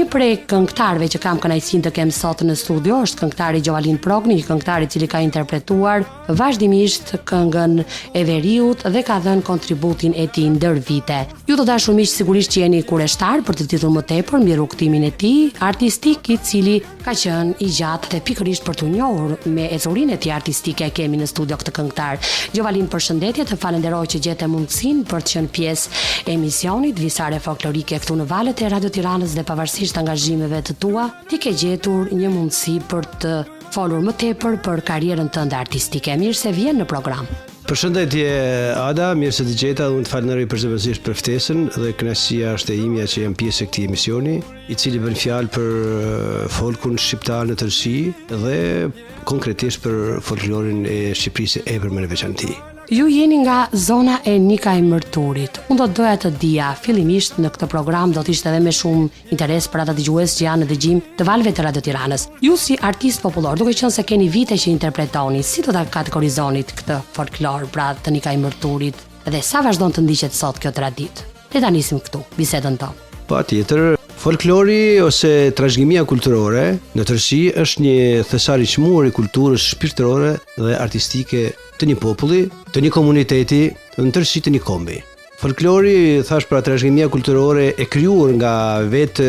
Një prej këngëtarëve që kam kënaqësinë të kem sot në studio është këngëtari Gjovalin Progni, një këngëtar i cili ka interpretuar vazhdimisht këngën e Veriut dhe ka dhënë kontributin e tij ndër vite. Ju të dashur miq, sigurisht që jeni kureshtar për të ditur më tepër mbi rrugtimin e tij artistik, i cili ka qenë i gjatë dhe pikërisht për t'u njohur me ecurinë e tij artistike kemi në studio këtë këngëtar. Gjovalin, përshëndetje, të falenderoj që gjete mundësinë për të qenë pjesë e emisionit Visare Folklorike këtu në valët e Radio Tiranës dhe pavarësisht angazhimeve të tua, ti ke gjetur një mundësi për të folur më tepër për karrierën tënde artistike. Mirë se vjen në program. Përshëndetje Ada, mirë se të gjeta, unë të falenderoj përgjithsisht për ftesën dhe kënaqësia është e imja që jam pjesë e këtij emisioni, i cili bën fjalë për folkun shqiptar në tërësi dhe konkretisht për folklorin e Shqipërisë e epërme në veçantë. Ju jeni nga zona e Nikaj Mërturit. Unë do të doja të dija, fillimisht në këtë program do të ishte edhe me shumë interes për ata dëgjues që janë në dëgjim të valëve të Radio Tiranës. Ju si artist popullor, duke qenë se keni vite që interpretoni, si do ta kategorizonit këtë folklor pra të Nikaj Mërturit dhe sa vazhdon të ndiqet sot kjo traditë? Le ta nisim këtu bisedën tonë. Patjetër, folklori ose trashëgimia kulturore në tërësi është një thesar i çmuar i kulturës shpirtërore dhe artistike të një populli, të një komuniteti, në tërësi të një kombi. Folklori, thash, pra trashëgimia kulturore e krijuar nga vetë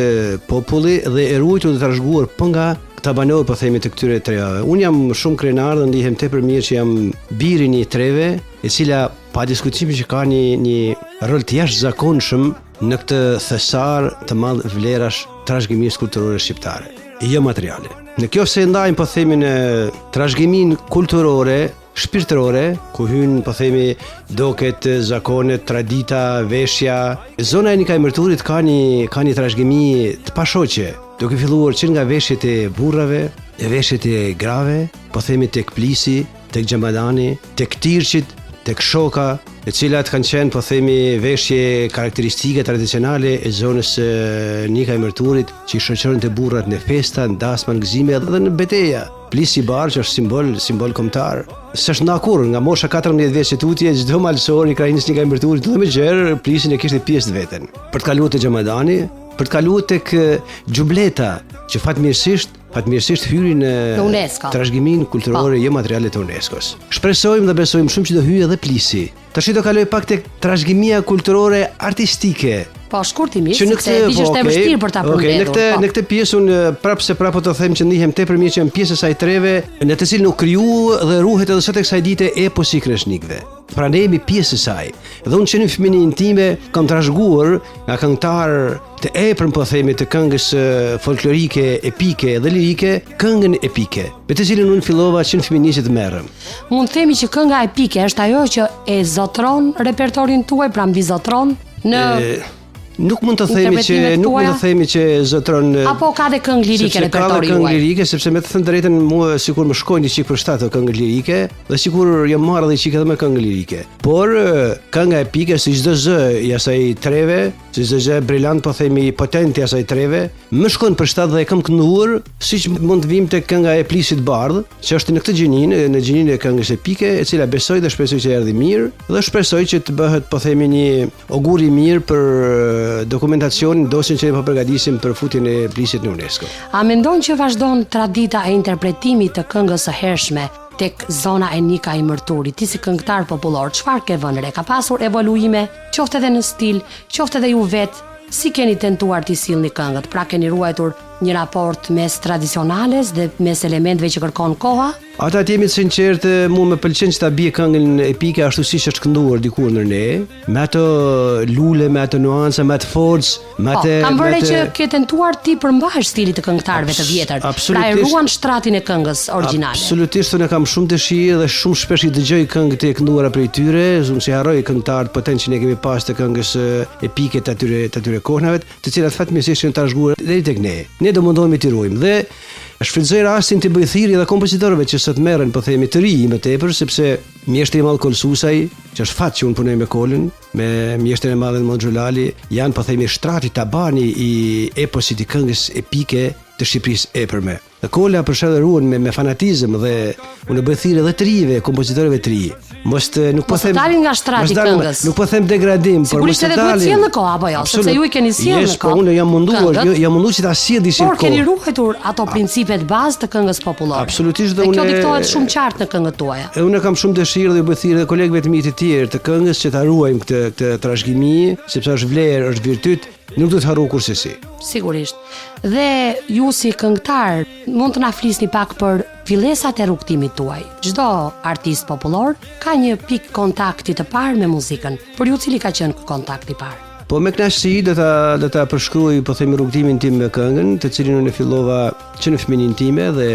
populli dhe e ruajtur dhe trashëguar nga këta banorë, po themi, të këtyre trevave. Unë jam shumë krenar dhe ndihem tepër mirë që jam biri një treve, e cila pa diskutim që ka një rol të jashtëzakonshëm në këtë thesar të madh vlerash trashëgimisë kulturore shqiptare, jo materiale. Në kjo se ndajmë, po themi, në trashëgimin kulturore shpirtërore, ku hyn, po themi, doket, zakonet, tradita, veshja. Zona e Nikaj Mërturit ka një trashëgimi të pashoqe, duke filluar që nga veshjet e burrave, veshjet e grave, po themi tek plisi, tek xhamadani, tek tirqit, tek shoka, e cilat kanë qenë, po themi, veshje karakteristike tradicionale e zonës Nikaj Mërturit, që i shoqëron të burrat në festa, në dasma, në gëzime dhe në betejë. Plisi i Barë që është simbol kombëtar. S'është nda kurrë, nga mosha 14 vjeç që tutje, çdo malsor i krajinës Nikaj Mërturit dhe më gjerë, plisin e kishte pjesë të veten. Për të kaluar te xhamadani, për të kaluar tek xhubleta, që fatmirësisht hyrin në trashëgimin kulturore jo materiale të UNESCO-s. Shpresojmë dhe besojmë shumë që do hyjë edhe plisi. Tash do kaloj pak tek trashëgimia kulturore artistike. Po, shkurtimisht, sepse di që është e vështirë për ta përmbledhur. Në këtë pjesë unë prapë të them që ndihem tepër mirë që jam pjesë e saj treve, në të cilën u kriju dhe ruhet edhe sot tek kësaj dite eposi i Kreshnikëve. Pra ne jemi pjesë e saj. Dhe unë që në fëmijën time kam trashëguar nga këngëtar të epërm, po themi, të këngës folklorike, epike dhe lirike, këngën epike, me të cilën unë fillova që në fëmijësi të merrem. Mund të themi që kënga epike është ajo që e zotron repertorin tuaj, pra mbizotron në Nuk mund të themi që zotron. Apo ka dhe këngë lirike repertori juaj? Ka këngë lirike, sepse me të thënë drejtën mua sikur më shkojnë një çik për shtatë këngë lirike, dhe sikur jam marrë dhe çik edhe me këngë lirike. Por kënga epike, si çdo zë i asaj treve, si çdo zë brillant, po themi, potent i asaj treve, më shkon për shtatë dhe e kam kënduar, siç mund të vim tek kënga e Plisit Bardh, që është në këtë gjininë, në gjininë e këngës epike, e cila besoj dhe shpresoj që erdhi mirë, dhe shpresoj që të bëhet, po themi, një augur i mirë për dokumentacionin dosjen që ne po përgatisim për futjen e Plisit në UNESCO. A mendon që vazhdon tradita e interpretimit të këngës së hershme tek zona e Nikaj Mërturit? Ti si këngëtar popullor, çfarë ke vënë re? Ka pasur evoluime, qoftë edhe në stil, qoftë edhe ju vetë? Si keni tentuar t'i sillni këngët? Pra keni ruajtur një raport mes tradicionales dhe mes elementeve që kërkon koha? Ata të jemi të sinqertë, mua më pëlqen që ta bie këngën epike ashtu siç është kënduar dikur në ne, me ato lule, me ato nuanca, me atë forcë, me atë. Kam vënë që ke tentuar ti përmbahesh stilit të këngëtarëve të vjetër. Pra e ruan shtratin e këngës origjinale. Absolutisht, unë kam shumë dëshirë dhe shumë shpesh i dëgjoj këngët e kënduara prej tyre, unë si harroj këngëtarët potent që ne kemi pas të këngës epike të atyre kohënave, të cilat fatmirësisht janë trashëguar deri tek ne. Ne do mundohemi t'i ruajmë dhe shfrytëzoj rastin të bëj thirrje edhe kompozitorëve që sot merren, po themi, të ri më tepër, sepse mjeshtri i madh Kolsusaj, që është fat që unë punoj me Kolën, me mjeshtrin e madh Modxholali, janë, po themi, shtrati tabani i eposit i këngës epike të Shqipërisë epërme. Dhe Kola përshëndetëruan me fanatizëm dhe unë bëj thirrje edhe të rive, kompozitorëve të ri, Nuk po them dalin nga shtrati këngës. Nuk po them degradim, por sigurisht edhe duhet sjell në kohë apo jo, sepse ju i keni sjell në kohë. Po unë jam munduar që ta sjell disi kohë. Por keni ruajtur ato principet bazë të këngës popullore. Absolutisht dhe kjo diktohet shumë qartë në këngët tuaja. Unë kam shumë dëshirë dhe bëj thirrje kolegëve të mi të tjerë të këngës që ta ruajmë këtë trashëgimi, sepse është vlerë, është virtyt, nuk duhet harru kurse si. Sigurisht. Dhe ju si këngëtar mund të na flisni pak për fillesat e rrugtimit tuaj. Çdo artist popullor ka një pikë kontakti të parë me muzikën. Për ju cili ka qenë kontakti i parë? Po me kënaqësi do ta përshkruaj, po themi, rrugtimin tim me këngën, të cilin unë fillova që në fëmijërinë time dhe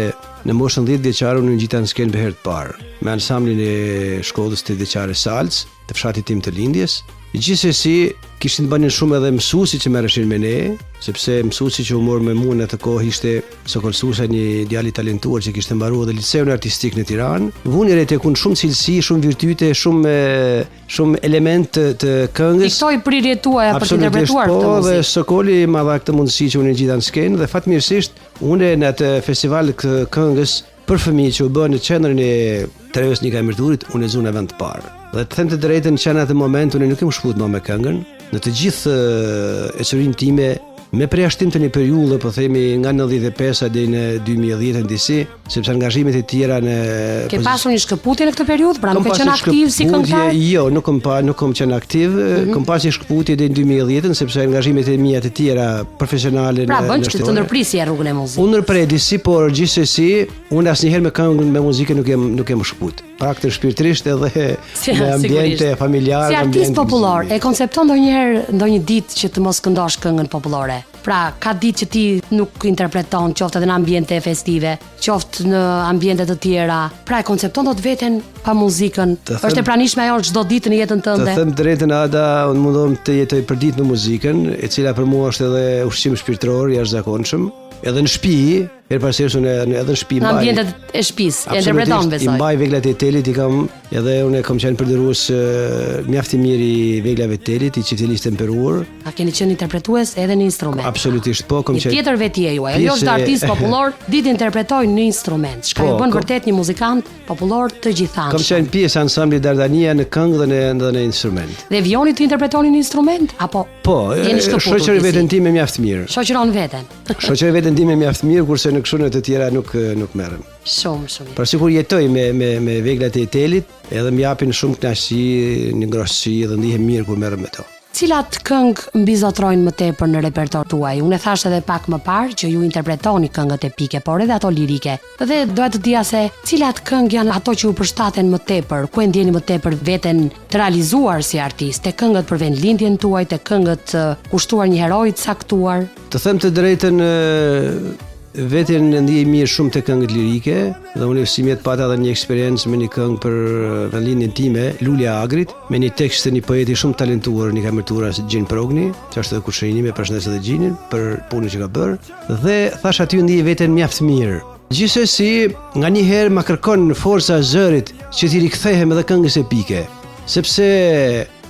në moshën 10 vjeçare unë ngjita në skenë për herë të parë me ansamblin e shkollës të vjeçare Salc të fshatit tim të lindjes. Gjithsesi kishin të banin shumë edhe mësuesi që merreshin me ne, sepse mësuesi që u mor me mua në atë kohë ishte Sokol Susa, një djalë i talentuar që kishte mbaruar edhe liceun artistik në Tiranë. Vuni re tek unë shumë cilësi, shumë virtyte, shumë element të këngës. Diktoi prirjet tuaja për të interpretuar këtë muzikë. Dhe Sokoli ma dha këtë mundësi që unë ngjita në skenë dhe fatmirësisht unë në atë festival të këngës për fëmijë që u bën në qendrën e Treves Nika Mirturit, unë e zuna vend të parë. Dhe të them të drejtën që në atë moment unë nuk e më shkputur më me këngën. Në të gjithë eqërinë time, me përjashtim të një periudhë, po themi nga 95 deri në 2010 disi, sepse angazhimet e tjera në Ke pasur një shkëputje në këtë periudhë, pra nuk e qenë aktiv si këngëtar? Jo, nuk kam qenë aktiv, kam pasur një shkëputje deri në 2010 sepse angazhimet e mia të tjera profesionale pra bën që të ndërprisi rrugën e muzikës. Unë ndërpredisi, por gjithsesi unë asnjëherë me këngën, me muzikën nuk e më shkput. Praktikisht shpirtërisht edhe në ambiente familjar. Si artist popullor, e koncepton ndonjë ditë që të mos këndosh këngën popullore? Pra, ka ditë që ti nuk interpreton, qoftë edhe në ambiente festive, qoftë në ambiente të tjera. Pra, e koncepton dot veten pa muzikën. Është e pranishme ajo çdo ditë në jetën tënde? Të them drejtën, Ada, unë mundom të jetoj përditë me muzikën, e cila për mua është edhe ushqim shpirtëror i jashtëzakonshëm. Edhe në shtëpi, edhe në shtëpi në ambientet e shtëpisë, e interpreton besoj. I mbaj veglat e telit, i kam edhe unë kam qenë përdërues mjaft i mirë i veglave të telit, i qiftelisë temperuar. A keni qenë interpretues edhe në instrument? Absolutisht, po, kam qenë. Një tjetër veti e juaj, jo është artist popullor, ditë interpretojnë në instrument. Çka ju bën vërtet një muzikant popullor të gjithanshëm. Kam qenë pjesë ansamblit Dardania në këngë dhe në instrument. Dhe vjoni të interpretoni në instrument apo? Po, shoqëroj veten time mjaft mirë. Shoqëron veten. Shoqëroj veten time mjaft mirë, kurse në kështu në të tjera nuk merrem. Shumë. Por sikur jetoj me veglat e telit, edhe më japin shumë kënaqësi, një ngrohtësi dhe ndihem mirë kur merrem me to. Cilat këngë mbizotrojnë më tepër në repertor tuaj? Unë e thash edhe pak më parë që ju interpretoni këngët epike, por edhe ato lirike. Dhe doja të dija se cilat këngë janë ato që ju përshtaten më tepër, ku e ndjeni më tepër veten të realizuar si artist, te këngët për vendlindjen tuaj, te këngët kushtuar një heroi të caktuar. Të them të drejtën, veten ndjej mirë shumë te këngët lirike, dhe unë simjet pata edhe një eksperiencë me një këngë për vendlindjen time, Lulja e Agrit, me një tekst të një poeti shumë talentuar, Nika Mirtura, Gjin Progni, që është edhe kushërini, me përshëndes edhe Gjinin për punën që ka bërë, dhe thash aty ndjej veten mjaft mirë. Gjithsesi, nganjëherë ma kërkon forca zërit që t'i rikthehem edhe këngës epike, sepse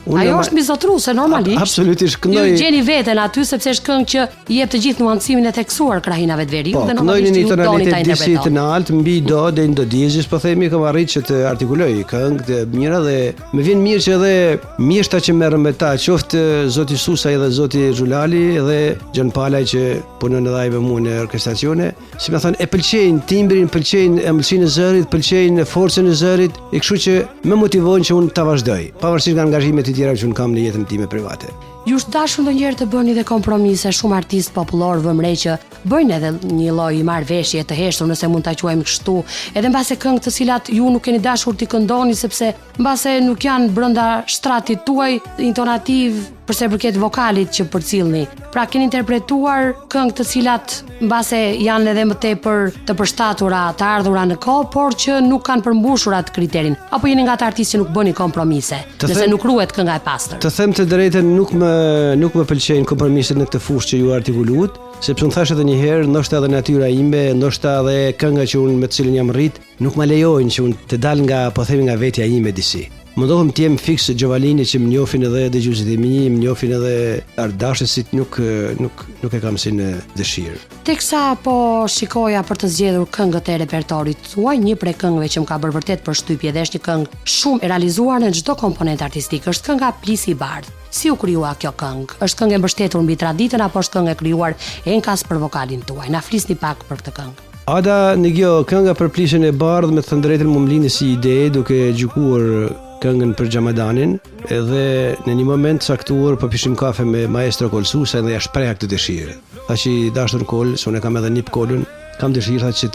ajo është mbizotruese normalisht. Absolutisht këndoj. Ju gjeni veten aty sepse është këngë që i jep të gjithë nuancimin e theksuar krahinave të veriut dhe normalisht ju doni ta interpretoni. Të nalt mbi do deri në do diezis, po themi, kam arritë që të artikuloj këngë të mira dhe më vjen mirë që edhe mjeshta që merrem me ta, qoftë zoti Susa edhe zoti Xhulali edhe Gjan Palaj që punon edhe ai me mua në orkestracione, si më thon, e pëlqejnë timbrin, pëlqejnë emocion e zërit, pëlqejnë forcën e zërit, e kështu që më motivojnë që unë ta vazhdoj, pavarësisht nga angazhimet tjera që unë kam në jetën time private. Ju është dashur ndonjëherë të bëni dhe kompromise? Shumë artistë popullor vëmre që bëjnë edhe një lloj marrëveshje të heshtur, nëse mund ta quajmë kështu, edhe mbase këngë të cilat ju nuk keni dashur t'i këndoni sepse mbase nuk janë brenda shtratit tuaj intonativ përse përket vokalit që përcillni. Pra keni interpretuar këngë të cilat mbase janë edhe më tepër të përshtatura, të ardhura në kohë, por që nuk kanë përmbushur atë kriterin. Apo jeni nga ata artistë që nuk bëni kompromise, nëse nuk ruhet kënga e pastër? Të them të drejtën, nuk më pëlqejnë kompromiset në këtë fushë që ju artikulut, sepse unë thash edhe një herë, ndoshta edhe natyra ime, ndoshta edhe kënga që unë me të cilën jam rrit, nuk më lejojnë që unë të dal nga, po themi, nga vetja ime disi. mundohem të jem fiks Gjovalini që më njohin edhe dëgjuesit e mi, më njohin edhe ardashësit, nuk e kam si në dëshirë. Teksa po shikoja për të zgjedhur këngët e repertorit tuaj, një prej këngëve që më ka bërë vërtet përshtypje dhe është një këngë shumë e realizuar në çdo komponent artistik, është kënga Plisi i Bardh. Si u krijua kjo këngë? Është këngë e mbështetur mbi traditën apo është këngë e krijuar enkas për vokalin tuaj? Na flisni pak për këtë këngë. Ada, në kjo kënga për Plisën e Bardh, me të thënë drejtën më mlini si ide duke gjykuar këngën për Xhamadanin, edhe në një moment caktuar po pishim kafe me maestro Kolsusa dhe ja shpreha këtë dëshirë. Tha që i dashur Kol, se unë kam edhe nip Kolun, kam dëshirë që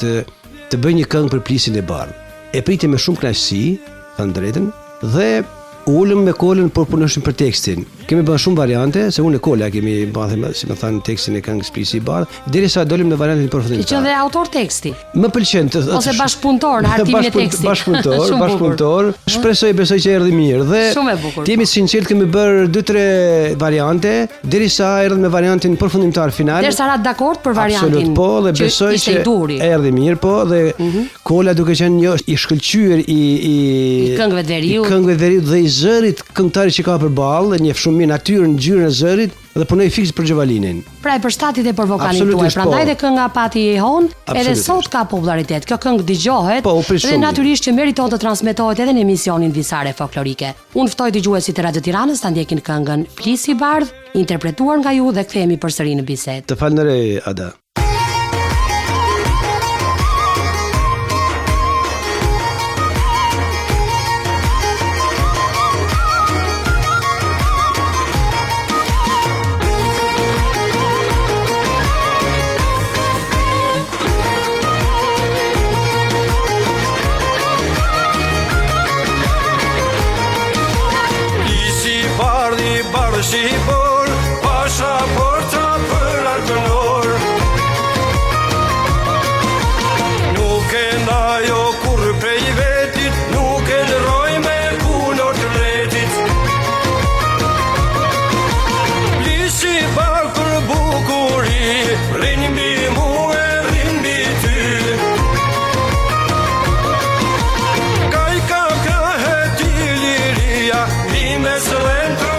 të bëj një këngë për Plisën e Bardh. E priti me shumë kënaqësi, thënë drejtën, dhe ulëm me Kolën por punoshim për tekstin. Kemi bërë shumë variante, se unë e Kola kemi bërë, si më thanë, tekstin e këngës Plisi i Bardh, derisa dolim në variantin përfundimtar. Ti që dhe autor teksti. Më pëlqen ose bashkëpunëtor në hartimin e tekstit. Bashkëpunëtor. Besoj që erdhi mirë dhe jemi sinqert kemi bërë 2-3 variante, derisa erdhi me variantin përfundimtar final. Derisa ra dakord për variantin. Absolut po, dhe besoj që erdhi mirë po dhe Kola duke qenë një i shkëlqyer i këngëve të veriut dhe i zërit këngëtari që ka përballë, njeh shumë mirë natyrën, ngjyrën e zërit dhe punoi fiks për Gjovalinin. Pra e përshtatit e për vokalin tuaj, prandaj dhe kënga pati e hon, edhe sot ka popularitet. Kjo këngë dëgjohet dhe natyrisht që meriton të transmetohet edhe në emisionin Visare Folklorike. Unë ftoj dëgjuesit e Radio Tiranës ta ndjekin këngën Plisi i Bardh, interpretuar nga ju dhe kthehemi përsëri në bisedë. Të falenderoj Ada. Shqipor, pasaporta për argënor. Nuk e ndajo kur prej vetit, nuk e ndroj me punor të letit. Plisi i Bardh për bukuri, rrin mbi mu e rrin mbi ty. Kaj ka krahet i liria, mi me sëlentro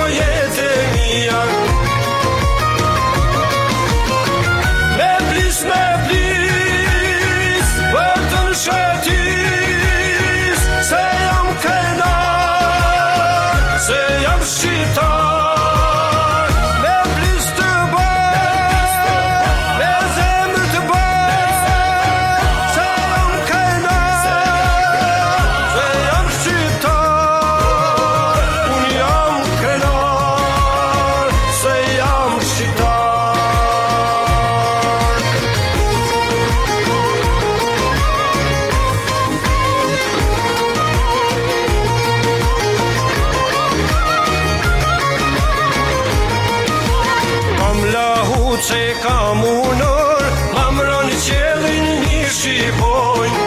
se kam unor, ma mron qelin një shqipojnë.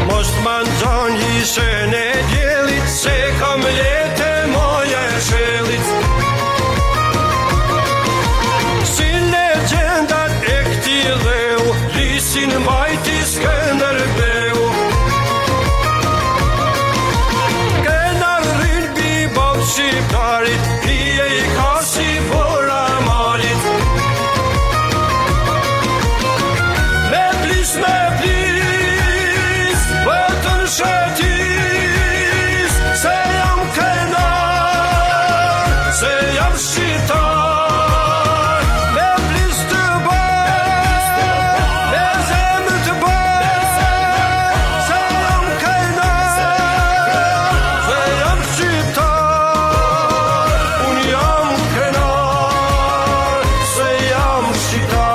Mos t'ma nxon jisen e djelit, se kam lete moja e shelit. Si legendat e këti dheu, lisin majti Skënderbeu. Kënar rrin bi bab shqiptarit, hije i kasi bora malit. Me plis, vëtën shetis, se jam kënar, se jam shqiptar. Me plis të bërë, me zemë të bërë, se jam kënar, se jam shqiptar. Unë jam kënar, se jam shqiptar.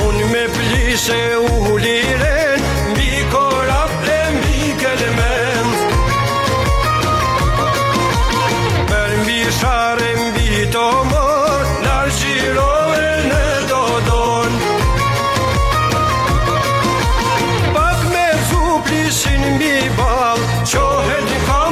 Unë me plise u liren, mbi korap e mbi kelment. Për mbi share mbi tomor, nar gjirove në dodon. Pak me zu plisin mbi bal, qohet ka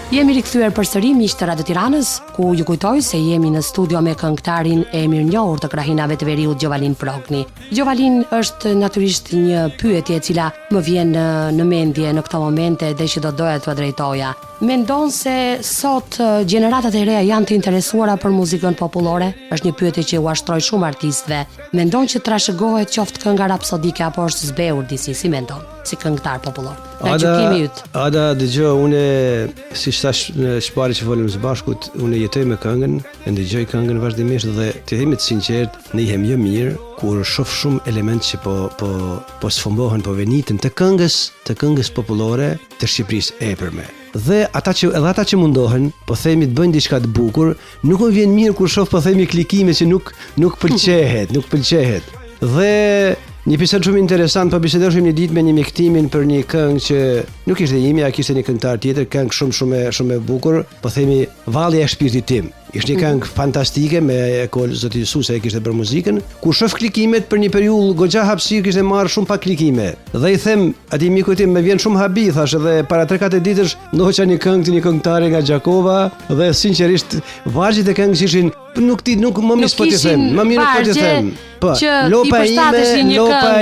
Jemi rikthyer përsëri miq të Radio Tiranës, ku ju kujtoj se jemi në studio me këngëtarin e mirënjohur të krahinave të veriut Gjovalin Progni. Gjovalin është natyrisht një pyetje e cila më vjen në mendje në këto momente dhe që do doja t'ua drejtoja. Mendon se sot gjeneratat e reja janë të interesuara për muzikën popullore? Është një pyetje që u ashtroi shumë artistëve. Mendon që trashëgohet qoftë kënga rapsodike apo është zbehur disi, si mendon? Si këngëtar popullor. Ada dëgjoj, unë si thash në shpari që folëm së bashkut, unë jetoj me këngën, e ndëgjoj këngën vazhdimisht dhe të themi të sinqert, ndihem jo mirë kur shoh shumë elemente që po sfumbohen, po venitin të këngës popullore të Shqipërisë e përme. Dhe ata që mundohen, po themi të bëjnë diçka të bukur, nuk më vjen mirë kur shoh po themi klikime që nuk pëlqehet. Dhe një episod shumë interesant, po bisedoshim një ditë me një mjektimin për një këngë që nuk ishte imja, kishte një këngëtar tjetër, këngë shumë e bukur, po themi Valli e shpirtit tim. Ishte një këngë fantastike me zoti Jezusa e kishte bërë muzikën, ku shoh klikimet për një periudhë goxha hapësirë kishte marrë shumë pak klikime. Dhe i them atij mikut tim, më vjen shumë habi, thash, edhe para 3-4 ditësh ndoqa një këngë të një këngëtare nga Gjakova dhe sinqerisht vargjet e këngës ishin nuk më mirë po t'i them. Po, lopa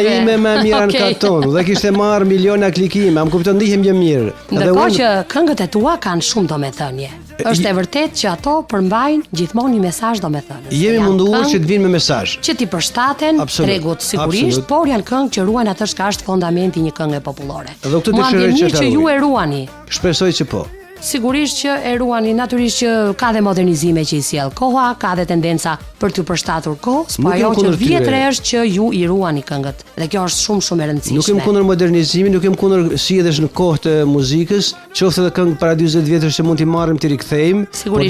ime më mirë në karton dhe kishte marrë miliona klikime, më kupton, ndihem gjë mirë. Ndërkohë që këngët e tua kanë shumë domethënie. Është e vërtet që ato përmbajnë gjithmonë një mesazh domethënie. Jemi munduar që të vinë me mesazh. Që t'i përshtaten tregut sigurisht, por janë këngë që ruajnë atë që është fundamenti i një këngë popullore. Dhe këtë dëshiroj që ju e ruani. Shpresoj që po. Sigurisht që e ruani, natyrisht që ka dhe modernizime që i sjell koha, ka dhe tendenca për t'u përshtatur kohës, po ajo që vjetre është që ju i ruani këngët. Dhe kjo është shumë e rëndësishme. Nuk jem kundër modernizimit, nuk jem kundër sjelljes në kohë të muzikës, qoftë edhe këngë para 40 vjetësh që mund t'i marrim t'i rikthejmë, por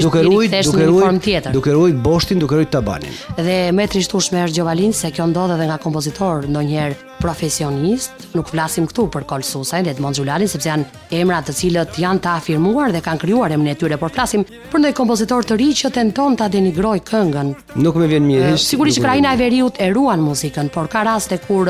duke ruajt boshtin, duke ruajt tabanin. Dhe më e trishtueshme është Gjovalin se kjo ndodh edhe nga kompozitor ndonjëherë profesionist, nuk flasim këtu për Kolsusaj dhe Edmond Xhulalin sepse janë emra të cilët janë të afirmuar dhe kanë krijuar emrin e tyre, por flasim për ndonjë kompozitor të ri që tenton ta denigrojë këngën. Nuk më vjen mirë. Sigurisht krajina e veriut e ruan muzikën, por ka raste kur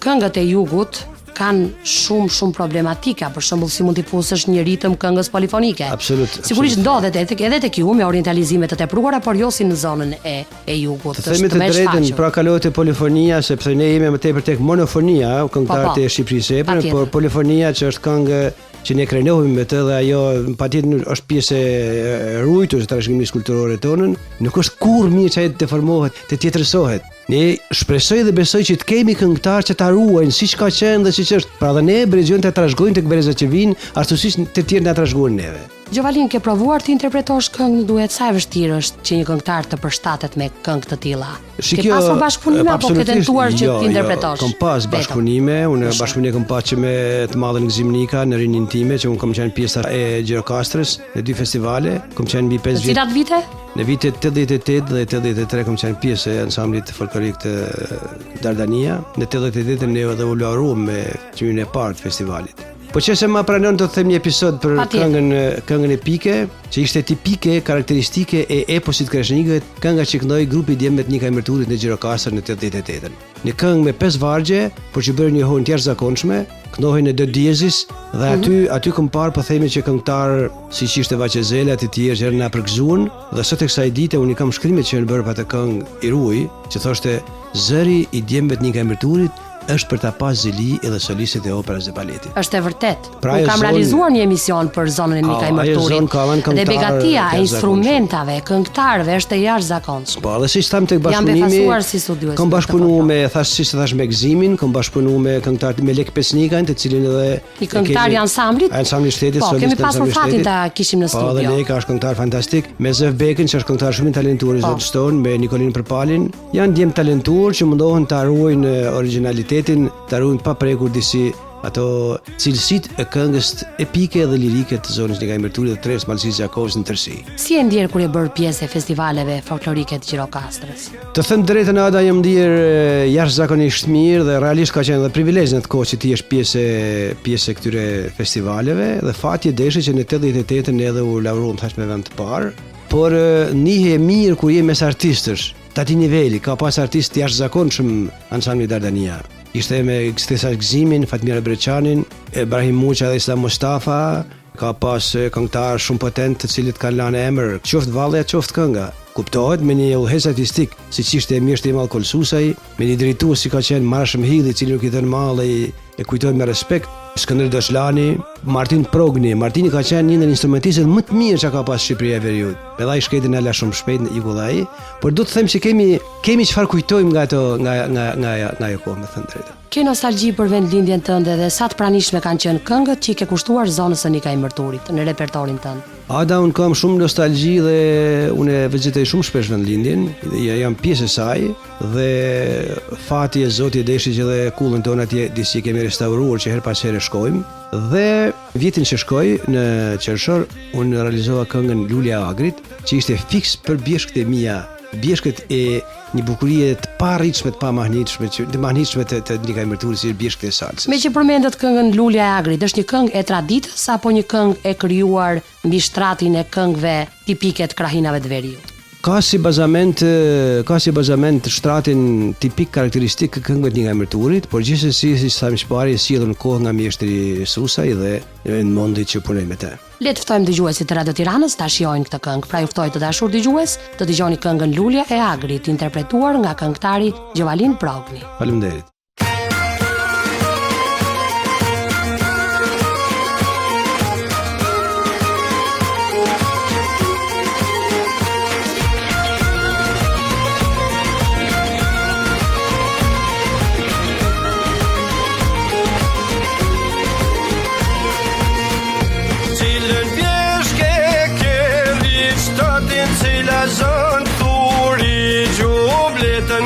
këngët e jugut kanë shumë problematika, për shembull si mund t'i pusësh një ritëm këngës polifonike. Absolut. Sigurisht ndodhet edhe tek ju me orientalizime të tepruara, por jo si në zonën e jugut. Të themi të drejtën, pra kalohet te polifonia, sepse ne jemi më tepër tek monofonia, këngëtarët e Shqipërisë, por polifonia që është këngë që ne krenohemi me të dhe ajo patjetër është pjesë e rujtur të trashëgimisë kulturore tonë, nuk është kurrë mirë që ai të deformohet, të tjetërsohet. Ne shpresoj dhe besoj që të kemi këngëtarë që ta ruajnë siç ka qenë dhe siç është. Pra dhe ne brezjon të trashëgojnë tek brezat që vinë, ashtu siç të tjerë na trashëgojnë neve. Gjovalin, ke provuar të interpretosh këngë në duet? Sa e vështirë është që një këngëtar të përshtatet me këngë të tilla? Ke pasur bashkëpunime apo ke tentuar që të interpretosh? Kam pas bashkëpunime, unë bashkëpunim kam pasur me të madhen Gzimnika në rinin time, që unë kam qenë pjesa e Gjirokastrës në 2 festivale, kam qenë mbi 5 vjet. Cilat vite? Në vitet 88 dhe 83 kam qenë pjesë e ansamblit folklorik të Dardania. Në 88 ne edhe u lauruam me çmimin e parë të festivalit. Po që se ma pranon të them një episod për këngën epike, që ishte tipike, karakteristike e eposit Kreshnikëve, kënga që këndoi grupi Djembet Nika Emërturit në Gjirokastrë në 88. Një këngë me 5 vargje, por që bërë një honë tjerëzakonshme, këndohej në do diezis dhe aty kam parë po themi që këngëtar siç ishte Vaqezela të tjerë që na përgëzuan dhe sot e kësaj dite unë kam shkrimet që janë bërë për atë këngë i ruaj, që thoshte zëri i Djembet Nika Emërturit është për ta pas zili edhe solistët e operës dhe baletit. Është e vërtet. Unë kam realizuar një emision për zonën e Nika Emërturit. Dhe begatia e instrumentave, këngëtarëve është e jashtëzakonshme. Po, edhe siç tham tek bashkëpunimi. Kam bashkëpunuar me me Gzimin, kam bashkëpunuar me këngëtarët me Lek Pesnikan, të cilin edhe i këngëtar i ansamblit. Ansambli shtetit, po, kemi pasur fatin ta kishim në studio. Po, dhe Leka është këngëtar fantastik, me Zef Bekën që është këngëtar shumë i talentuar i Zot Ston, me Nikolin Përpalin. Janë djem talentuar që mundohen ta ruajnë origjinalitetin, të ruajnë pa prekur disi ato cilësitë e këngës epike dhe lirike të zonës Nika Emërturit dhe Tres Malësisë Gjakovës në tërësi. Si e ndjer kur e bër pjesë e festivaleve folklorike të Gjirokastrës? Të them drejtën, Ada, jam ndier jashtëzakonisht mirë dhe realisht ka qenë edhe privilegj në të kohë që ti jesh pjesë e këtyre festivaleve dhe fati deshi që në 88-ën edhe u lauruam thash me vend të parë, por ndihe mirë kur je mes artistësh të atij niveli, ka pas artistë jashtëzakonshëm ansambli Dardania. Ishte me Stesa Gzimin, Fatmira Breçanin, Ibrahim Muça dhe Islam Mustafa, ka pas këngëtar shumë potent të cilët kanë lanë emër, qoftë vallja, qoftë kënga. Kuptohet me një udhëhes artistik, siç ishte Mjeshti Mall Kolsusaj, me një drejtues si ka qenë Marshëm Hilli, i cili nuk i dhën malli, e kujtojmë me respekt, Skënder Doçlani, Martin Progni. Martini ka qenë një ndër instrumentistët më të mirë që ka pas Shqipëria e veriut. Edhe ai shkëtin ala shumë shpejt në igullai, por do të them që kemi çfarë kujtojmë nga ato nga ajo kohë, me thënë drejtë. Ke nostalgji për vendlindjen tënde dhe sa të pranishme kanë qenë këngët që i ke kushtuar zonës së Nika Imërturit në repertorin tënd? Ada, unë kam shumë nostalgji dhe unë vizitoj shumë shpesh vendlindjen, jam pjesë e saj dhe fati e Zotit deshi që dhe kullën tonë atje disi kemi restauruar që her pas here shkojmë. Dhe vitin që shkoj në Qershor, unë realizova këngën Lulja e Agrit, që ishte fiks për bjeshkët e mia, bjeshkët e një bukurie të parritshme, të pamahnitshme të Nika Imërturit si bjeshkët e salsës. Me që përmendet këngën Lulja e Agrit, është një këngë e traditës apo një këngë e krijuar mbi shtratin e këngëve tipike të krahinave të veriut? Ka si bazament shtratin tipik karakteristik të këngëve të Nika Imërturit, por gjithsesi si thamë shpari sjellën kohë nga mjeshtri Susaj dhe në mundi që punoj me të. Le të ftojmë dëgjuesit të Radio Tiranës ta shijojnë këtë këngë. Pra ju ftoj të dashur dëgjues të dëgjoni këngën Lulja e Agrit, interpretuar nga këngëtari Gjovalin Progni. Faleminderit. Zën thuri gjubletën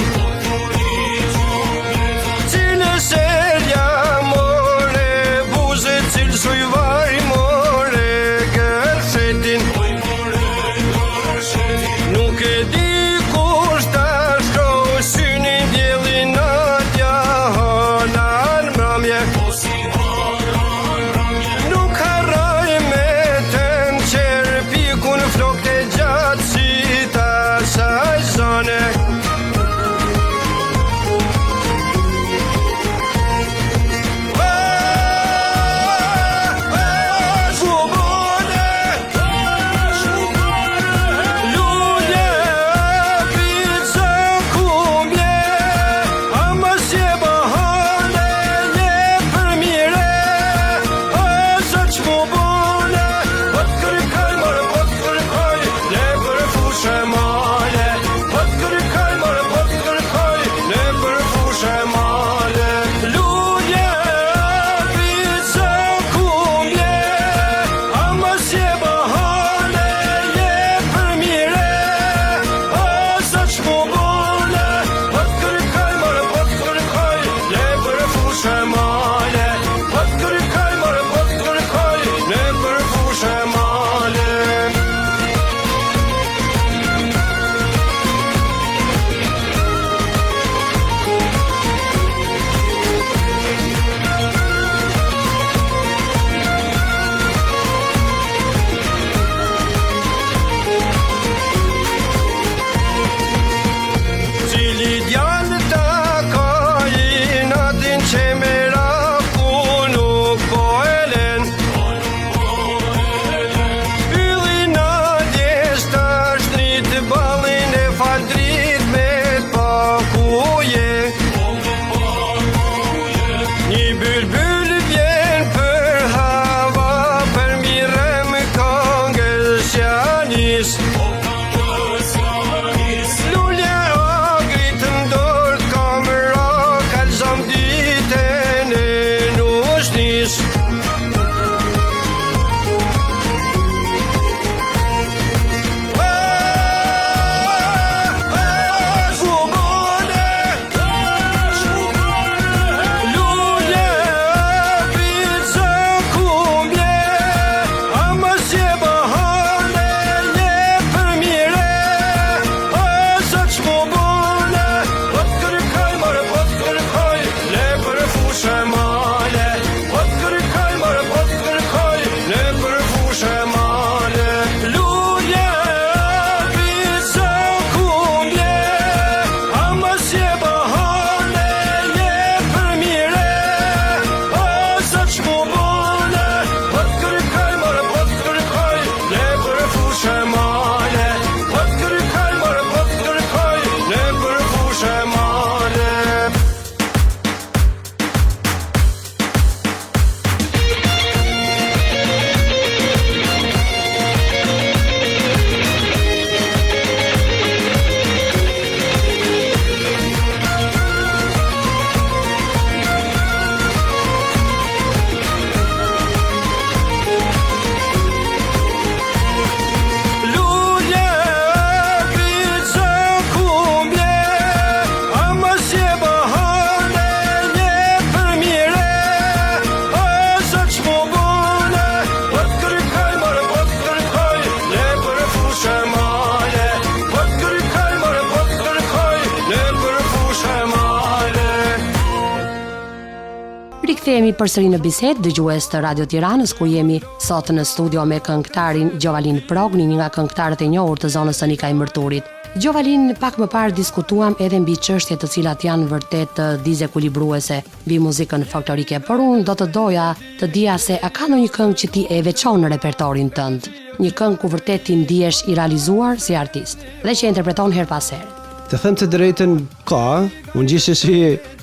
se jemi përsëri në bisedë dëgjues të Radio Tiranës, ku jemi sot në studio me këngëtarin Gjovalin Progni, një nga këngëtarët e njohur të zonës së Nikaj Mërturit. Gjovalin, pak më parë diskutuam edhe mbi çështje të cilat janë vërtet dizekuilibruese mbi muzikën folklorike, por unë do të doja të dija se a ka ndonjë këngë që ti e veçon në repertorin tënd, një këngë ku vërtet ti ndihesh i realizuar si artist dhe që e interpreton her pas here. Të them të drejtën, ka, unë gjithsesi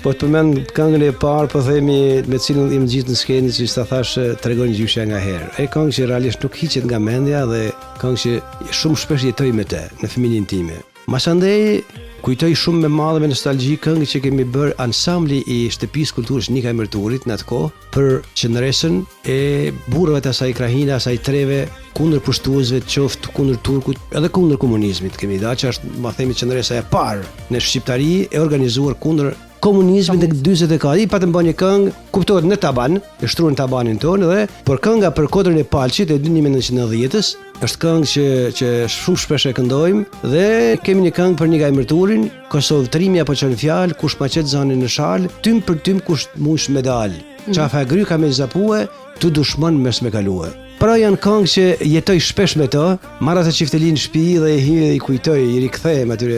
po të përmend këngën e parë, po themi me cilën im gjithë në skenë, që ta thash tregon gjyshja nga herë. E këngë që realisht nuk hiqet nga mendja dhe këngë që shumë shpesh jetoj me te në fëmijën time. Masandej kujtoj shumë me madhe me nostalgji këngë që kemi bërë ansambli i shtëpisë kulturës Nikaj Mërturit në atë kohë për qendresën e burrave të asaj krahine, asaj treve, kundër pushtuesve, qoftë kundër turkut, edhe kundër komunizmit. Kemi da që është, ma themi, qendresa e parë në shqiptari e organizuar kundër komunizmit në 44. I patëm bën një këngë, kuptohet në taban, e shtruan tabanin tonë dhe por kënga për Kodrën e Palçit e 1990-s është këngë që shumë shpesh e këndojmë dhe kemi një këngë për Nikaj Mërturin, Kosovë trimi apo çon fjalë, kush ma qet zanin në shal, tym për tym kush mush medal. Qafa gryka me zapue, tu dushmon mes me kalue. Pra janë këngë që jetoj shpesh me to, marr atë çiftelin në shtëpi dhe i hi dhe i kujtoj, i rikthehem atyre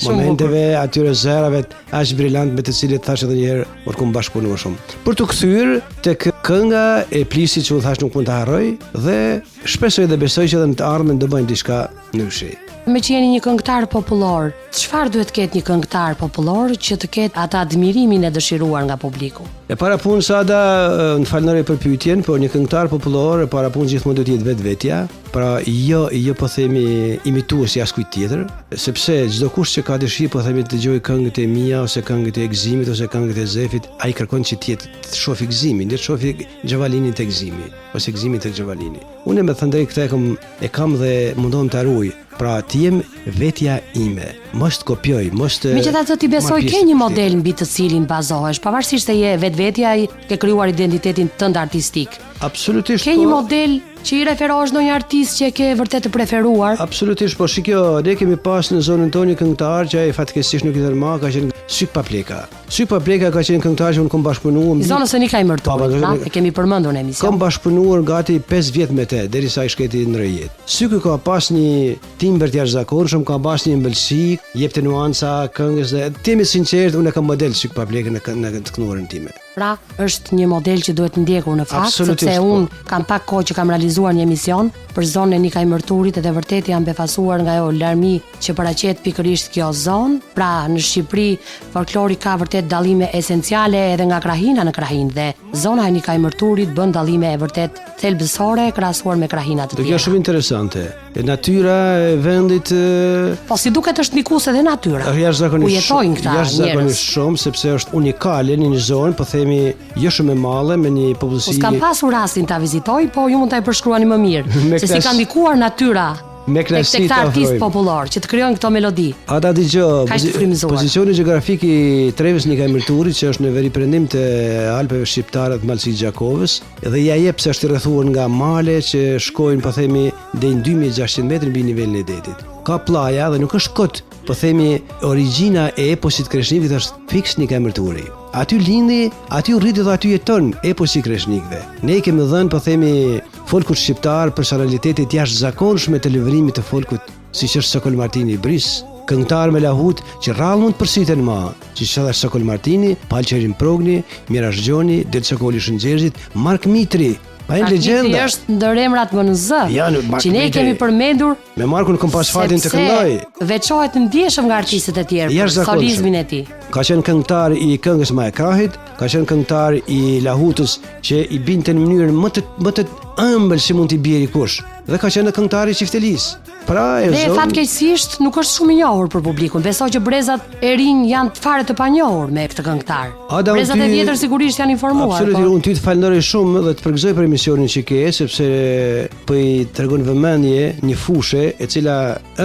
momenteve, atyre zërave aq brillant me të cilët thash edhe një herë, por kum bashkëpunuar shumë. Për të kthyer tek kënga e Plisit që u thash nuk mund ta harroj dhe shpresoj dhe besoj që edhe në të ardhmen do bëjmë diçka ndryshe. Me që jeni një këngëtar popullor, çfarë duhet ketë një këngëtar popullor që të ketë atë admirimin e dëshiruar nga publiku? E para punë Sada, në falënderoj për pyetjen, por një këngëtar popullor e para punë gjithmonë duhet të jetë vetvetja, pra jo po themi imitues si askujt tjetër, sepse çdo kush që ka dëshirë po themi të dëgjojë këngët e mia ose këngët e Gzimit ose këngët e Zefit, ai kërkon që të shohë Gzimin, të shohë Gjovalinin tek Gzimi ose Gzimin tek Gjovalini. Unë me thënë drejt këtë e kam dhe mundohem ta ruaj. Pra të jem vetja ime, mos të kopjoj, mos të... Megjithatë ti besoj ke një model mbi të cilin bazohesh, pavarësisht se je vetvetja, ke krijuar identitetin tënd artistik. Absolutisht. Ke një model që i referohesh ndonjë artist që ke vërtet të preferuar? Absolutisht, po shikjo, ne kemi pas në zonën tonë një këngëtar që ai fatkeqësisht nuk i dërma, ka qenë Syk Papleka. Syk Papleka ka qenë këngëtar që unë kam bashkëpunuar. Zonës së Nikaj Mërturit, e kemi përmendur në emision. Kam bashkëpunuar gati 5 vjet me te, derisa ai shketi në rrjet. Syku ka pas një timbër të jashtëzakonshëm, ka pas një ëmbëlsi, jepte nuanca këngës dhe temi sinqert, unë kam model Syk Papleka në të kënduarën time. Pra, është një model që duhet ndjekur në fakt, sepse unë kam pak kohë që kam realizuar një emision për zonën e Nikaj Mërturit dhe vërtet jam befasuar nga ajo larmi që paraqet pikërisht kjo zonë. Pra, në Shqipëri folklori ka vërtet dallime esenciale edhe nga krahina në krahinë dhe zona e Nikaj Mërturit bën dallime e vërtet thelbësore krahasuar me krahina të tjera. Kjo është shumë interesante. E natyra e vendit po si duket është mikuese edhe natyra. Ku jetojnë këta njerëz. Jashtëzakonisht shumë sepse është unikale në një zonë, po themi jo shumë e madhe me një popullsi. S'kam pasur rastin ta vizitoj, po ju mund ta përshkruani më mirë se si ka ndikuar natyra. Me kënaqësi tek artist popullor që të krijojnë këto melodi. Ata dëgjoj, pozicioni gjeografik i treves Nikaj Mërturit që është në veri perëndim të Alpeve shqiptare të Malësisë Gjakovës dhe ja jep se është i rrethuar nga male që shkojnë po themi deri në 2600 metrë mbi nivelin e detit. Ka plaja dhe nuk është kot, po themi origjina e eposit Kreshnivit është fiks Nikaj Mërturi. Aty lindi, aty u rriti dhe aty jeton eposi Kreshnikëve. Ne kemi dhënë po themi folkut shqiptar personalitetit jashtëzakonshme të lëvërimit të folkut, siç është Sokol Martini i Bris, këngëtar me lahut që rrallë mund të përsiten ma, që është Sokol Martini, Palqerin Progni, Mirash Gjoni, Del Sokoli Shëngjezit, Mark Mitri. Pa e legjenda. Është ndër emrat më në zë, që ne kemi përmendur. Me Markun kam pas fatin të këndoj. Veçohet ndjeshëm nga artistët e tjerë për solizmin e tij. Ka qenë këngëtar i këngës Ma e Krahit, ka qenë këngëtar i lahutës që i binte në mënyrë më të ëmbël si mund t'i bjeri kush. Dhe ka qenë këngëtar i Çiftelisë. Pra e zonë. Dhe fatkeqësisht nuk është shumë i njohur për publikun. Besoj që brezat e rinj janë fare të panjohur me këtë këngëtar. Brezat e vjetër sigurisht janë informuar. Absolutisht, unë ty të falenderoj shumë dhe të përgëzoj për emisionin që ke, sepse po i tregon vëmendje një fushë e cila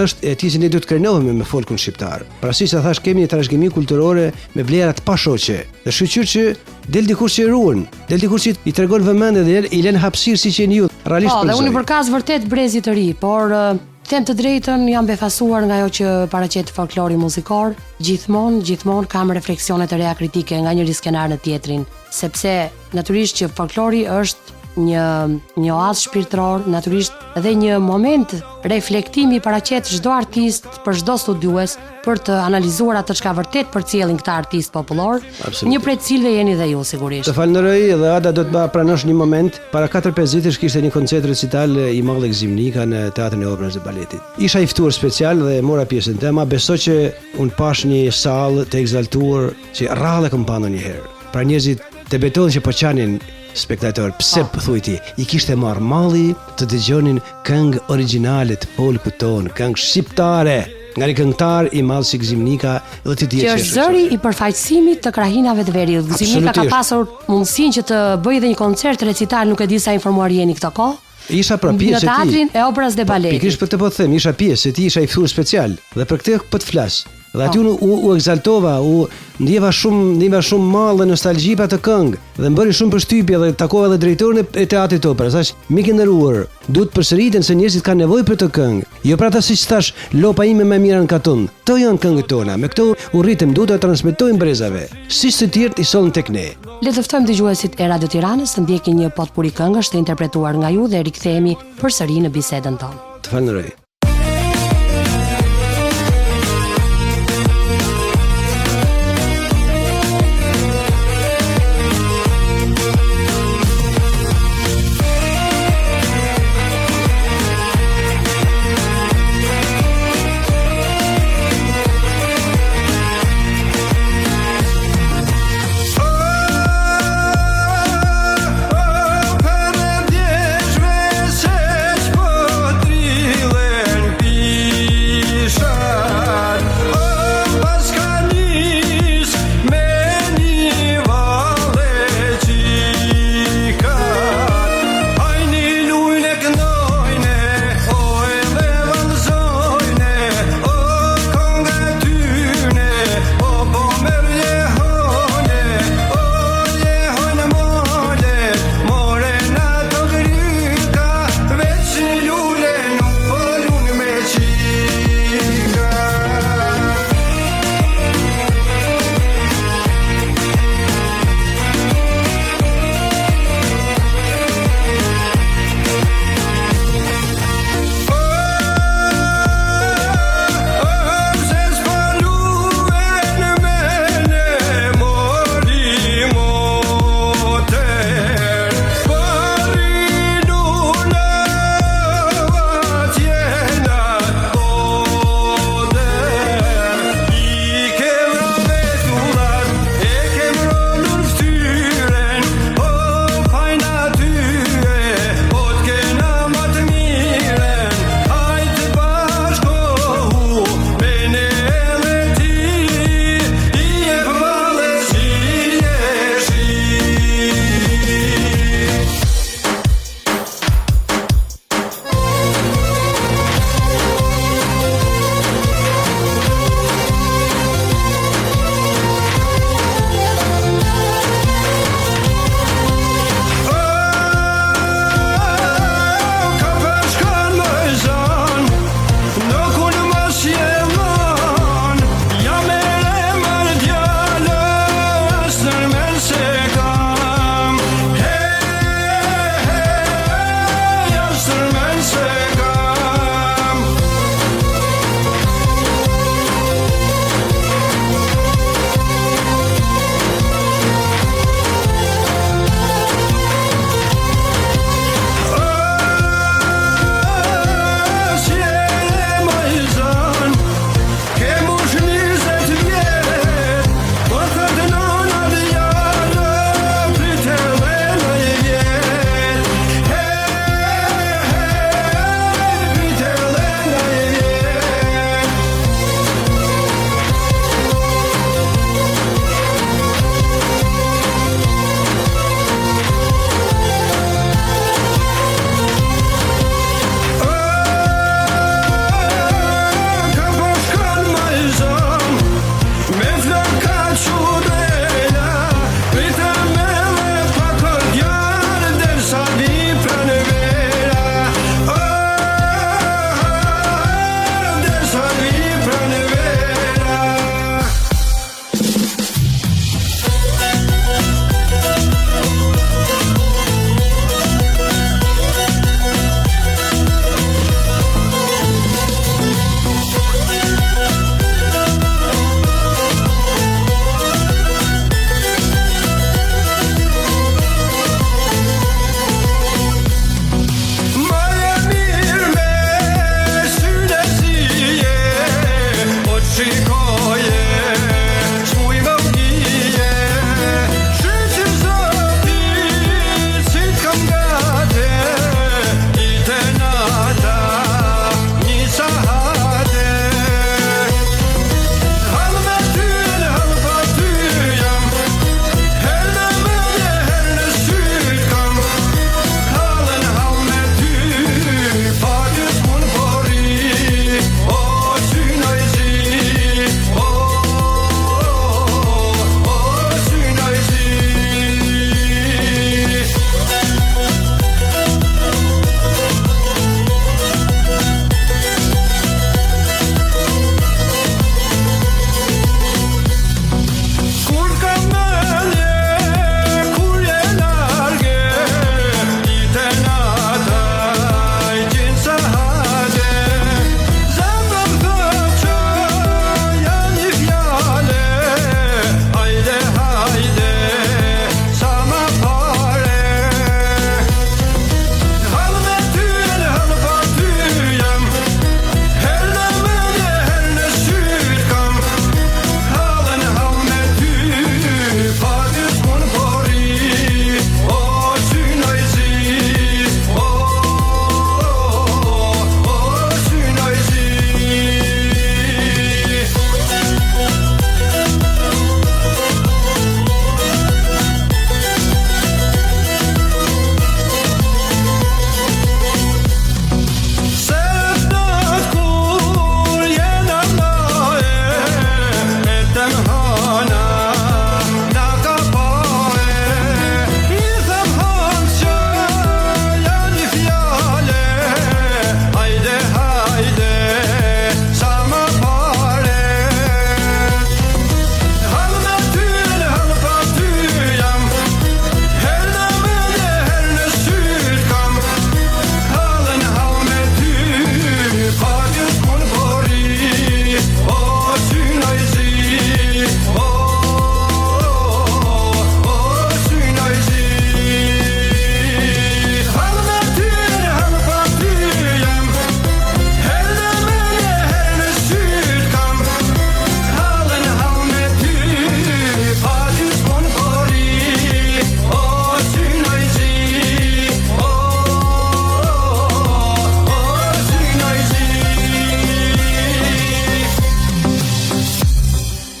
është e tij që ne duhet të krenohemi me folkun shqiptar. Pra si sa thash, kemi një trashëgimi kulturore me vlera të pashoqe. Dhe shqyr që del dikush që ruan, del dikush që i tregon vëmendje dhe i lën hapësirë siç jeni ju. Realisht. Po, dhe unë i përkas vërtet brezit të ri, por them të drejtën, jam befasuar nga ajo që paraqet folklori muzikor. Gjithmonë kam refleksione të reja kritike nga njëri skenar në tjetrin, sepse natyrisht që folklori është një oazë shpirtëror, natyrisht edhe një moment reflektimi paraqet çdo artist për çdo studiues për të analizuar atë çka vërtet përcjellin këta artist popullor. Një prej cilëve jeni dhe ju sigurisht. Të falenderoj edhe Ada do të ma pranosh një moment. Para 4-5 ditësh kishte një koncert recital i Mallek Zimnika në Teatrin e Operës dhe Baletit. Isha i ftuar special dhe mora pjesën tema. Besoj që un pash një sallë të egzaltuar që rrallë kam pa ndonjëherë. Pra njerëzit të betonin që po qanin spektator, pse thuj ti, i kishte marrë malli të dëgjonin këngë origjinale të polkut ton, këngë shqiptare, nga një këngëtar i madh si Zimnika dhe të tjerë. Që është zëri i përfaqësimit të krahinave të Veriut. Zimnika ka pasur mundësinë që të bëjë dhe një koncert recital, nuk e di sa informuar jeni këtë kohë. Isha pra pjesë e tij. Në Teatrin e Operës dhe Baletit. Pikërisht për të po të them, isha pjesë e tij, isha i ftuar special dhe për këtë po të flas. Dhe aty u egzaltova, u ndjeva shumë mall dhe nostalgji për atë këngë dhe më bëri shumë përshtypje dhe takova edhe drejtorin e Teatrit Operës. Thash, mik i nderuar, duhet përsëriten se njerëzit kanë nevojë për të këngë. Jo për ata siç thash, lopa ime më mirë në katun. Këto janë këngët tona, me këto u rritëm, duhet ta transmetojmë brezave. Siç të tjerë i sollën tek ne. Le të ftojmë dëgjuesit e Radio Tiranës të ndjekin një potpuri këngësh të interpretuar nga ju dhe rikthehemi përsëri në bisedën tonë. Të falenderoj. Për ndjeshme se që po t'rile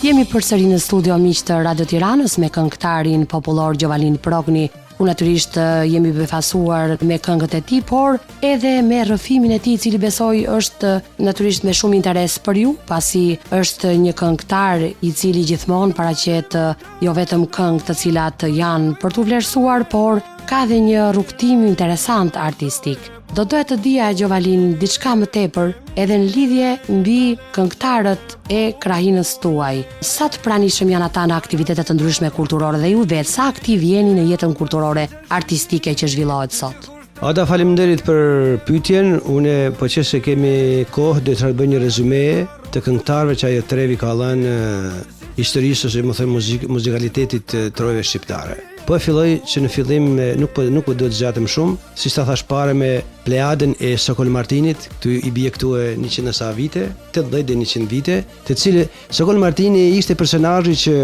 Jemi përsëri në studio miq të Radio Tiranës me këngëtarin popullor Gjovalin Progni. Natyrisht jemi befasuar me këngët e tij, por edhe me rrëfimin e tij, i cili besoj është natyrisht me shumë interes për ju, pasi është një këngëtar i cili gjithmonë paraqet jo vetëm këngë të cilat janë për t'u vlerësuar, por ka dhe një rrugtim interesant artistik. Do doja të dija, Gjovalin, diçka më tepër edhe në lidhje mbi këngëtarët e krahinës tuaj. Sa të pranishëm janë ata në aktivitete të ndryshme kulturore dhe ju vetë, sa aktiv jeni në jetën kulturore artistike që zhvillohet sot? Ada, faleminderit për pyetjen. Unë po që se kemi kohë do të bëj një rezume të këngëtarëve që ajo trevi ka dhënë historisë ose më them muzikalitetit të trojve shqiptare. Po e filloj që në fillim nuk po do të zgjatem shumë, si ta thash pare me Pleadën e Sokol Martinit, këtu i bie këtu 100 e sa vite, 80 deri 100 vite, të cilë Sokol Martini ishte personazhi që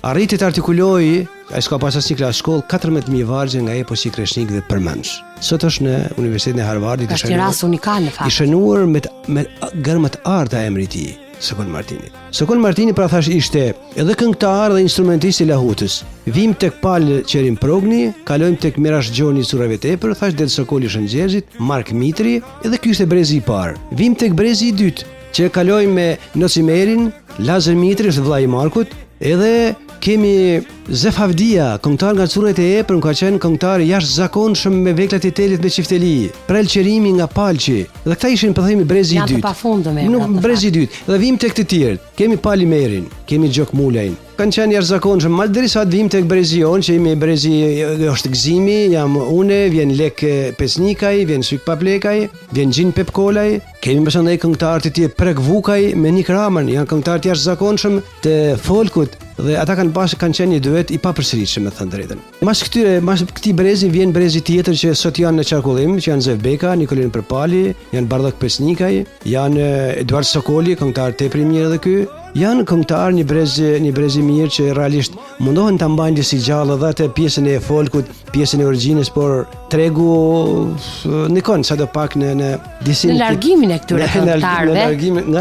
arriti të artikulojë, ai s'ka pas asnjë klas shkollë, 14.000 vargje nga eposi kreshnik dhe përmendsh. Sot është në Universitetin e Harvardit, është një rast unikal në fakt. I shënuar me gërmat art e emrit i tij. Sokol Martini. Sokol Martini pra thash ishte edhe këngëtar dhe instrumentist i lahutës. Vim tek Pal Qerim Progni, kalojmë tek Mirash Gjoni Surave Tepër, thash Del Sokoli Shëngjezit, Mark Mitri, edhe ky ishte brezi i parë. Vim tek brezi i dytë, që kalojmë me Nocimerin, Lazar Mitri është vllai i Markut, edhe kemi Zef Havdia, këngëtar nga Curret e Epër, ka qenë këngëtar jashtëzakonshëm me veklat e telit me qifteli. Prel Qerimi nga Palçi. Dhe këta ishin po themi brezi i dytë. Janë të pafundëm. Nuk brezi i dytë. Dhe vim tek të tjerë. Kemi Pali Merin, kemi Gjok Mulajin. Kanë qenë jashtëzakonshëm, madhërisa të vim tek brezi jon, që jemi brezi është Gzimi, jam une, vjen Lek Pesnikaj, vjen Syk Paplekaj, vjen Gjin Pepkolaj. Kemi përshëndaj këngëtar të tjerë Prek Vukaj me Nik Ramën, janë këngëtar të jashtëzakonshëm të folkut dhe ata kanë qenë një duet i papërsëritshëm, me thënë drejtën. Mas këtij brezi vjen brezi tjetër që sot janë në qarkullim, që janë Zef Beka, Nikolin Përpali, janë Bardhak Pesnikaj, janë Eduard Sokoli, këngëtar tepër i mirë edhe ky. Janë këngëtar një brez i mirë që realisht mundohen ta mbajnë si gjallë edhe atë pjesën e folkut, pjesën e origjinës, por tregu nikon sadopak në disin në largimin e këtyre këngëtarëve. Në largimin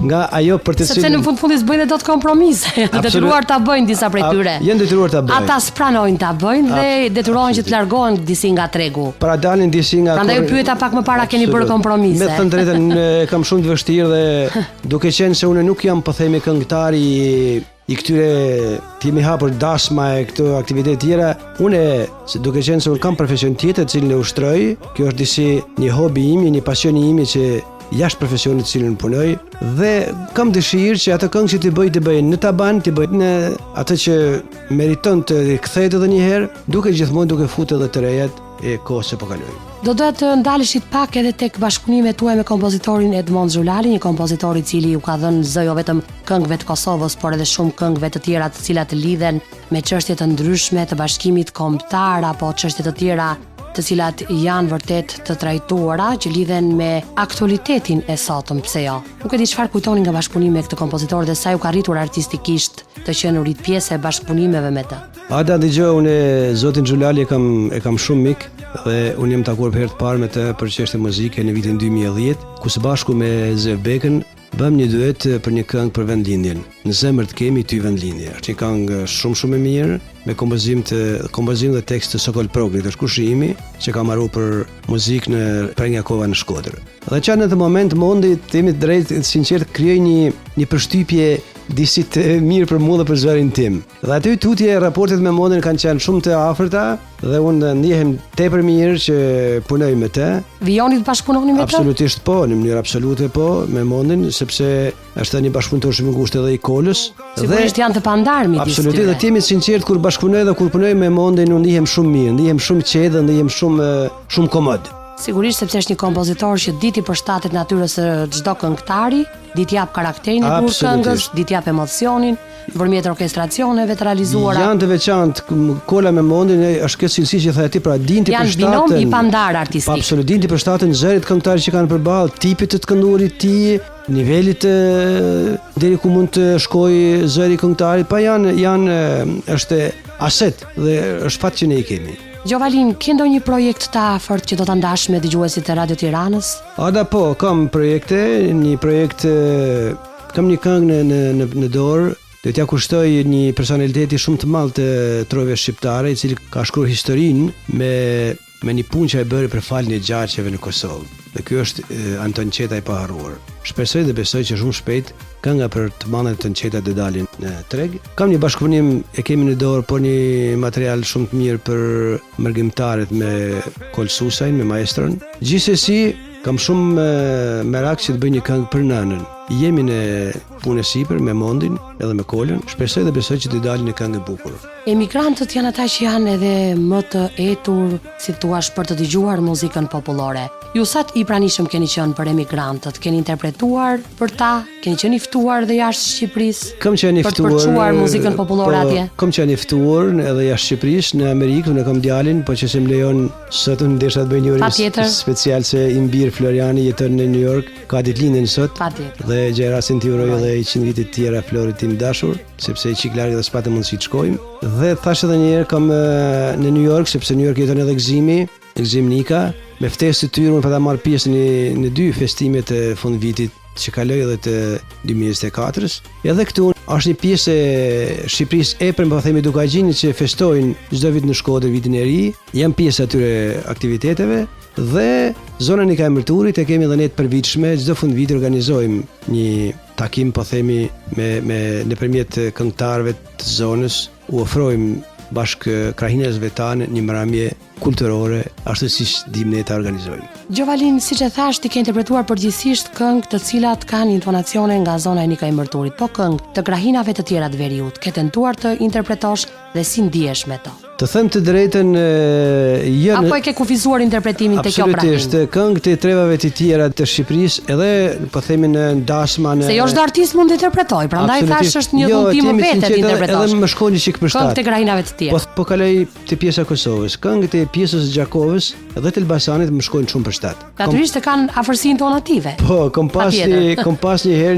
nga ajo për të cilën sepse në fundi s'bëjnë dot kompromise. Detyruar ta bëjnë disa prej tyre. Janë detyruar ta bëjnë. Ata s'pranojnë ta bëjnë dhe detyrohen që të largohen disi nga tregu. Pra dalin disi nga. Prandaj u pyeta pak më para, keni bërë kompromise? Me thënë drejtën kam shumë të vështirë dhe duke qenë se unë nuk jam po themi këngëtari i këtyre timi hapur dasma e këto aktivitete tjera, unë duke qenë se unë kam profesion tjetër cilin e ushtroj, kjo është disi një hobi im, një pasion i imi që jashtë profesionit cilin punoj, dhe kam dëshirë që atë këngë që të bëj në taban, të bëj në atë që meriton të kthehet edhe një herë, duke gjithmonë duke futur edhe të rejat e kohës që po kaloj. Do doja të ndaleshit pak edhe tek bashkëpunimet tuaja me kompozitorin Edmond Xhulali, një kompozitor i cili u ka dhënë zë jo vetëm këngëve të Kosovës, por edhe shumë këngëve të tjera të cilat lidhen me çështje të ndryshme të bashkimit kombëtar apo çështje të tjera të cilat janë vërtet të trajtuara, që lidhen me aktualitetin e sotëm, pse jo. Nuk e di çfarë kujtoni nga bashkëpunimi me këtë kompozitor dhe sa ju ka rritur artistikisht të qenurit pjesë e bashkëpunimeve me të. Ada, dëgjoj, unë zotin Xhulali e kam shumë mik dhe unë jam takuar për herë të parë me të për çështje muzike në vitin 2010, ku së bashku me Zef Bekën bëm një duet për një këngë për vendlindjen. Në zemër të kemi ty vendlindje. Është një këngë shumë e mirë me kompozim dhe tekst të Sokol Progni, të shkushimi që ka marrë për muzikë në Prenja Kova në Shkodër. Dhe që në të moment mundi të jemi të drejtë, sinqert, krijoj një përshtypje disi të mirë për mua dhe për zërin tim. Dhe aty tutje raportet me modën kanë qenë shumë të afërta dhe unë ndihem tepër mirë që punoj me të. Vijoni të bashkëpunoni me të? Absolutisht po, në mënyrë absolute po, me modën, sepse është një bashkëpunëtor shumë i ngushtë edhe i Kolës. Sigurisht janë të pandarë midis tyre. Absolutisht, dhe të jemi sinqert kur bashkëpunoj dhe kur punoj me modën, unë ndihem shumë mirë, ndihem shumë qetë dhe ndihem shumë komod. Sigurisht, sepse është një kompozitor që diti përshtatet natyrës së çdo këngëtari, ditë jap karakterin e këngës, ditë jap emocionin, përmjet orkestracioneve të realizuara. Janë të veçantë, Kola me Mondin është kjo cilësi që thaj ti, pra dinti përshtaten. Janë binom i pandar artistik. Absolutisht, dinti përshtaten zërit këngëtarë që kanë përballë, tipit të këndurit ti, nivelit deri ku mund të shkojë zëri këngëtarit, pa janë është aset dhe është fat që ne i kemi. Gjovalin, ke ndonjë projekt të afërt që do ta ndash me dëgjuesit e Radio Tiranës? Ada po, kam projekte, kam një këngë në dorë do t'ja kushtoj një personaliteti shumë të madh të trojve shqiptare, i cili ka shkruar historinë me një punë që e bëri për faljen e gjaçeve në Kosovë. Dhe ky është Anton Qeta i paharruar. Shpresoj dhe besoj që shumë shpejt kënga për të mandën Anton Qeta të dalin në treg. Kam një bashkëpunim, e kemi në dorë, por një material shumë të mirë për mërgimtarët me Kol Susajn, me maestron. Gjithsesi, kam shumë merak që të bëj një këngë për nënën. Jemi në punë sipër me Mondin edhe me Kolën. Shpresoj dhe besoj që të dalin një këngë e bukur. Emigrantët janë ata që janë edhe më të etur, si thua, për të dëgjuar muzikën popullore. Ju sa i pranishëm keni qenë për emigrantët? Keni interpretuar për ta? Keni qenë i ftuar dhe jashtë Shqipërisë? Kam qenë i për të ftuar përçuar muzikën popullore atje? Kam qenë i ftuar edhe jashtë Shqipërisë, në Amerikë, unë kam djalin, po që se më lejon sot unë desha të bëj një orë special se i mbir Floriani jeton në New York, ka ditëlindjen sot. Dhe gjerasin t'i uroj edhe 100 vite të tjera Florit tim dashur, sepse i qik larg dhe s'patë mundësi të shkojmë. Dhe thash edhe një herë kam në New York, sepse New York jeton edhe Gzim Nika, me ftesë të tyre unë pa ta marr pjesë në 2 festimet e fund vitit që kaloi edhe të 2024-s. Edhe këtu është një pjesë e Shqipërisë epër, po themi Dukagjinit, që festojnë çdo vit në Shkodër vitin e ri. Jam pjesë atyre aktiviteteve dhe zonën e Kaemërturit e kemi edhe ne të përvitshme, çdo fund viti organizojmë një takim, po themi, me nëpërmjet këngëtarëve të zonës, u ofrojmë bashkë krahinësve tanë një marrëdhënie kulturore, ashtu siç dimë ne ta organizojmë. Gjovalin, siç e thash, ti ke interpretuar përgjithsisht këngë të cilat kanë intonacione nga zona e Nikajmërturit, po këngë të krahinave të tjera të veriut, ke tentuar të interpretosh dhe si ndihesh me to? Të them të drejtën, apo e ke kufizuar interpretimin te kjo krahin? Absolutisht, këngë të trevave të tjera të Shqipërisë, edhe po themi në dasma në. Se jo çdo artist mund të interpretoj, prandaj thash është një dhuntim vetë të interpretosh. Edhe më shkoni çik për shtat. Këngë të krahinave të tjera. Po kaloj te pjesa e Kosovës, këngët e pjesës Gjakovës dhe të Elbasanit më shkojnë shumë për shtat. Natyrisht e kanë afërsi intonative. Po, kom pas një herë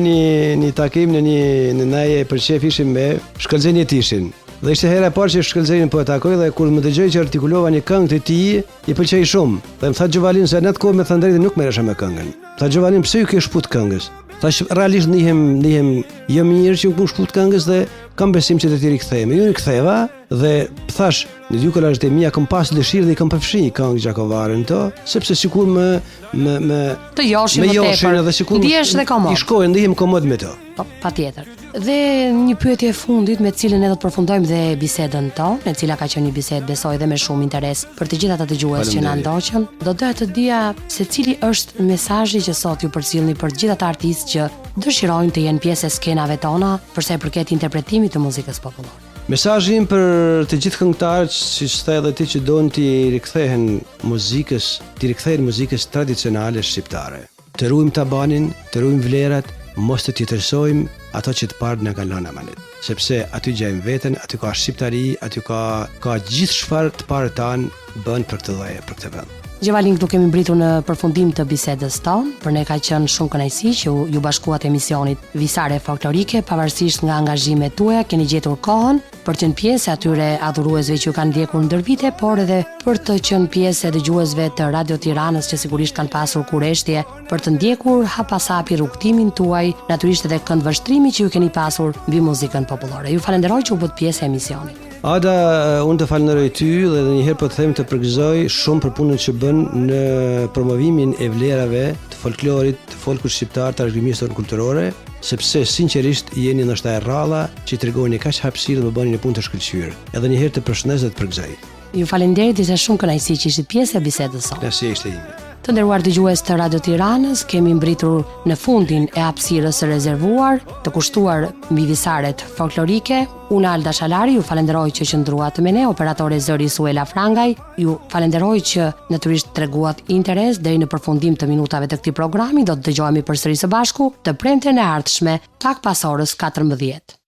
një takim në naje për shef ishim me Shkëlzeni Tishin. Dhe ishte hera e parë që Shkëlzenin po e takoj dhe kur më dëgjoj që artikulova një këngë të tij, i pëlqej shumë. Dhe më tha Gjovalin se në atë kohë me thënë drejtë nuk merresha me këngën. Tha Gjovalin, pse ju ke shput këngës? Thash realisht ndihem jo mirë që u shput këngës dhe kam besim që do t'i rikthehemi. Ju riktheva dhe thash në 2 kolazhet e mia kam pas dëshirë dhe i kam përfshi këngë gjakovare në to, sepse sikur më të joshin më tepër. Edhe sikur ndihesh dhe komod. I shkoj, ndihem komod me to. Po, patjetër. Dhe një pyetje e fundit me cilën ne do të përfundojmë dhe bisedën tonë, e cila ka qenë një bisedë besoj dhe me shumë interes për të gjithë ata dëgjues që na ndoqën. Do doja të dija se cili është mesazhi që sot ju përcjellni për gjithë ata artistë që dëshirojnë të jenë pjesë e skenave tona për sa i përket interpretimit të muzikës popullore. Mesazhi im për të gjithë këngëtarët, siç the edhe ti, që doin të rikthehen muzikës tradicionale shqiptare. Të ruajmë tabanin, të ruajmë vlerat, mos të tjetërsojmë ato që të parë na kanë lënë amanet. Sepse aty gjejmë veten, aty ka shqiptari, aty ka gjithë çfarë të parë tan bën për këtë lloj, për këtë vend. Gjovalin, këtu kemi mbritur në përfundim të bisedës tonë. Për ne ka qenë shumë kënaqësi që ju bashkuat emisionit Visare Folklorike, pavarësisht nga angazhimet tuaja, keni gjetur kohën për të qenë pjesë atyre adhuruesve që ju kanë ndjekur ndër vite, por edhe për të qenë pjesë e dëgjuesve të Radio Tiranës që sigurisht kanë pasur kurreshtje për të ndjekur hap pas hapi rrugtimin tuaj, natyrisht edhe këndvështrimin që ju keni pasur mbi muzikën popullore. Ju falenderoj që u bët pjesë e emisionit. Ada, unë të falenderoj ty dhe një herë po të them të përgëzoj shumë për punën që bën në promovimin e vlerave të folklorit, të folkut shqiptar, të argëtimisë kulturore, sepse sinqerisht jeni ndoshta e rralla që tregoni kaq hapësirë dhe më bëni një punë të shkëlqyer. Edhe një herë të përshëndes dhe të përgëzoj. Ju falenderoj, ishte shumë kënaqësi që ishit pjesë e bisedës sonë. Kënaqësi ishte ime. Të nderuar dëgjues të Radio Tiranës, kemi mbritur në fundin e hapësirës së rezervuar të kushtuar mbi visaret folklorike. Unë Alda Shalari ju falenderoj që qëndruat me ne, operatore zëri Suela Frangaj. Ju falenderoj që natyrisht treguat interes deri në përfundim të minutave të këtij programi. Do të dëgjohemi përsëri së bashku të premten e ardhshme pak pas orës 14.